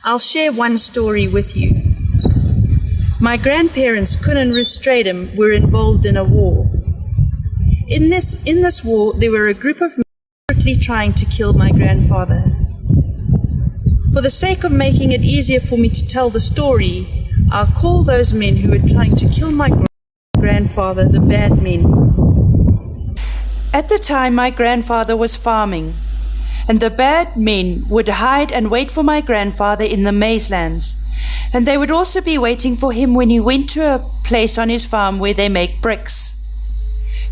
I'll share one story with you. My grandparents, Kun and Ruth Stradham, were involved in a war. In this war, there were a group of men secretly trying to kill my grandfather. For the sake of making it easier for me to tell the story, I'll call those men who were trying to kill my grandfather the bad men. At the time, my grandfather was farming, and the bad men would hide and wait for my grandfather in the maizelands, and they would also be waiting for him when he went to a place on his farm where they make bricks.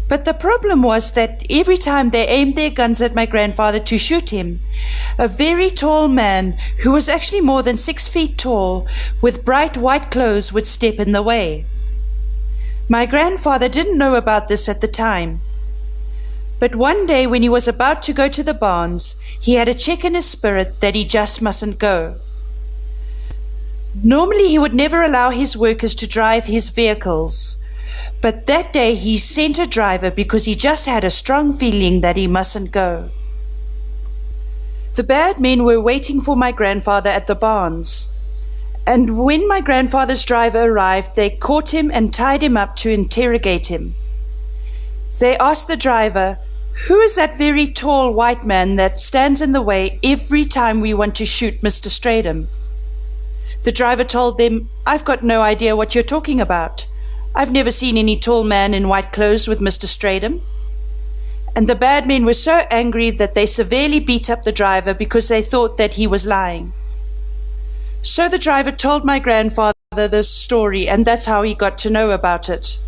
But the problem was that every time they aimed their guns at my grandfather to shoot him, a very tall man, who was actually more than 6 feet tall, with bright white clothes, would step in the way. My grandfather didn't know about this at the time. But one day when he was about to go to the barns, he had a check in his spirit that he just mustn't go. Normally he would never allow his workers to drive his vehicles, but that day he sent a driver because he just had a strong feeling that he mustn't go. The bad men were waiting for my grandfather at the barns, and when my grandfather's driver arrived, they caught him and tied him up to interrogate him. They asked the driver, "Who is that very tall white man that stands in the way every time we want to shoot Mr. Stradham?" The driver told them, "I've got no idea what you're talking about. I've never seen any tall man in white clothes with Mr. Stradham." And the bad men were so angry that they severely beat up the driver because they thought that he was lying. So the driver told my grandfather this story, and that's how he got to know about it.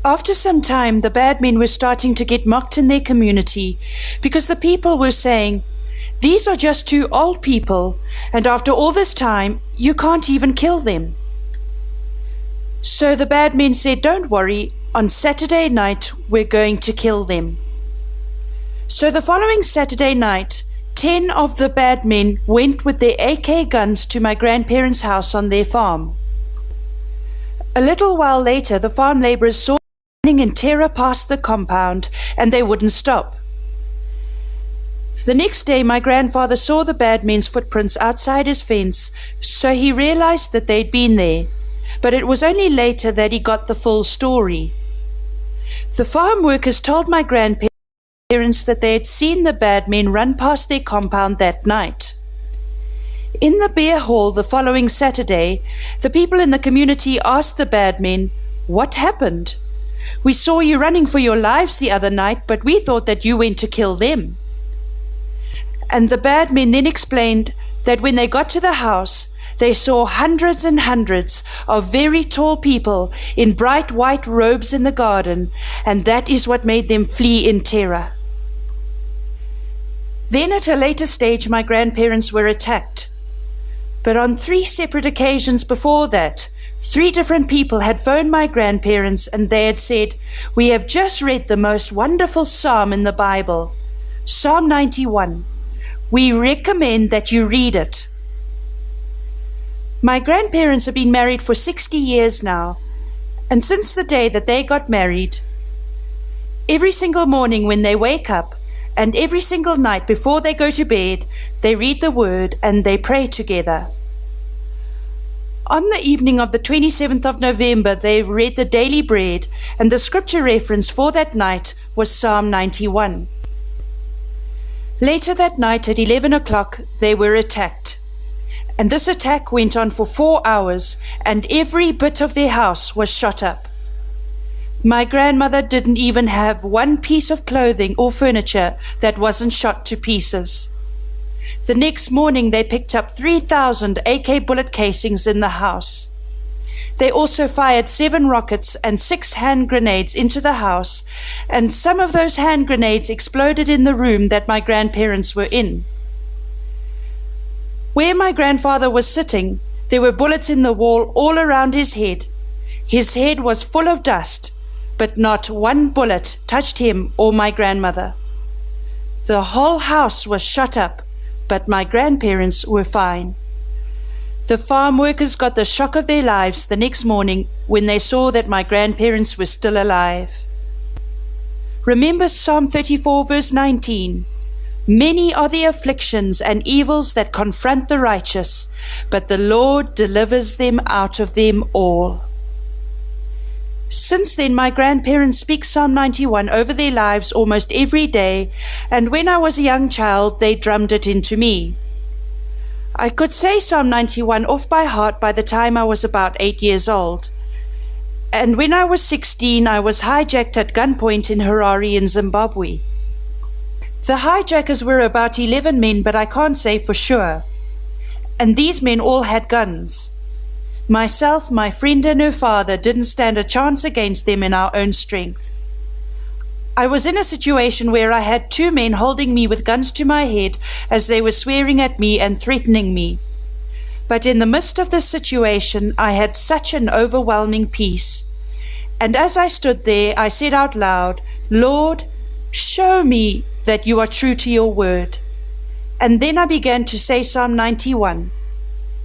After some time, the bad men were starting to get mocked in their community because the people were saying, "These are just 2 old people, and after all this time, you can't even kill them." So the bad men said, "Don't worry, on Saturday night, we're going to kill them." So the following Saturday night, 10 of the bad men went with their AK guns to my grandparents' house on their farm. A little while later, the farm laborers saw running in terror past the compound, and they wouldn't stop. The next day, my grandfather saw the bad men's footprints outside his fence, so he realized that they'd been there, but it was only later that he got the full story. The farm workers told my grandparents that they had seen the bad men run past their compound that night. In the beer hall the following Saturday, the people in the community asked the bad men, "What happened? We saw you running for your lives the other night, but we thought that you went to kill them." And the bad men then explained that when they got to the house, they saw hundreds and hundreds of very tall people in bright white robes in the garden, and that is what made them flee in terror. Then at a later stage, my grandparents were attacked. But on 3 separate occasions before that, 3 different people had phoned my grandparents and they had said, "We have just read the most wonderful psalm in the Bible, Psalm 91. We recommend that you read it." My grandparents have been married for 60 years now, and since the day that they got married, every single morning when they wake up and every single night before they go to bed, they read the Word and they pray together. On the evening of the 27th of November, they read the daily bread, and the scripture reference for that night was Psalm 91. Later that night at 11 o'clock, they were attacked. And this attack went on for 4 hours, and every bit of their house was shot up. My grandmother didn't even have one piece of clothing or furniture that wasn't shot to pieces. The next morning, they picked up 3,000 AK bullet casings in the house. They also fired 7 rockets and 6 hand grenades into the house, and some of those hand grenades exploded in the room that my grandparents were in. Where my grandfather was sitting, there were bullets in the wall all around his head. His head was full of dust, but not one bullet touched him or my grandmother. The whole house was shut up, but my grandparents were fine. The farm workers got the shock of their lives the next morning when they saw that my grandparents were still alive. Remember Psalm 34 verse 19, Many are the afflictions and evils that confront the righteous, but the Lord delivers them out of them all. Since then, my grandparents speak Psalm 91 over their lives almost every day, and when I was a young child, they drummed it into me. I could say Psalm 91 off by heart by the time I was about 8 years old. And when I was 16, I was hijacked at gunpoint in Harare in Zimbabwe. The hijackers were about 11 men, but I can't say for sure. And these men all had guns. Myself, my friend and her father didn't stand a chance against them in our own strength. I was in a situation where I had 2 men holding me with guns to my head as they were swearing at me and threatening me. But in the midst of this situation, I had such an overwhelming peace. And as I stood there, I said out loud, "Lord, show me that you are true to your word." And then I began to say Psalm 91.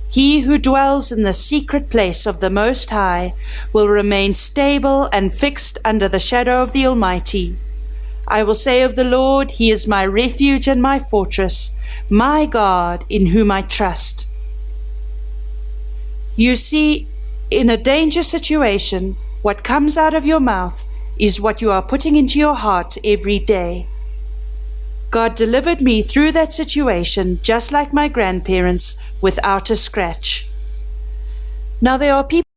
He who dwells in the secret place of the Most High will remain stable and fixed under the shadow of the Almighty. I will say of the Lord, He is my refuge and my fortress, my God in whom I trust. You see, in a danger situation, what comes out of your mouth is what you are putting into your heart every day. God delivered me through that situation just like my grandparents, without a scratch. Now there are people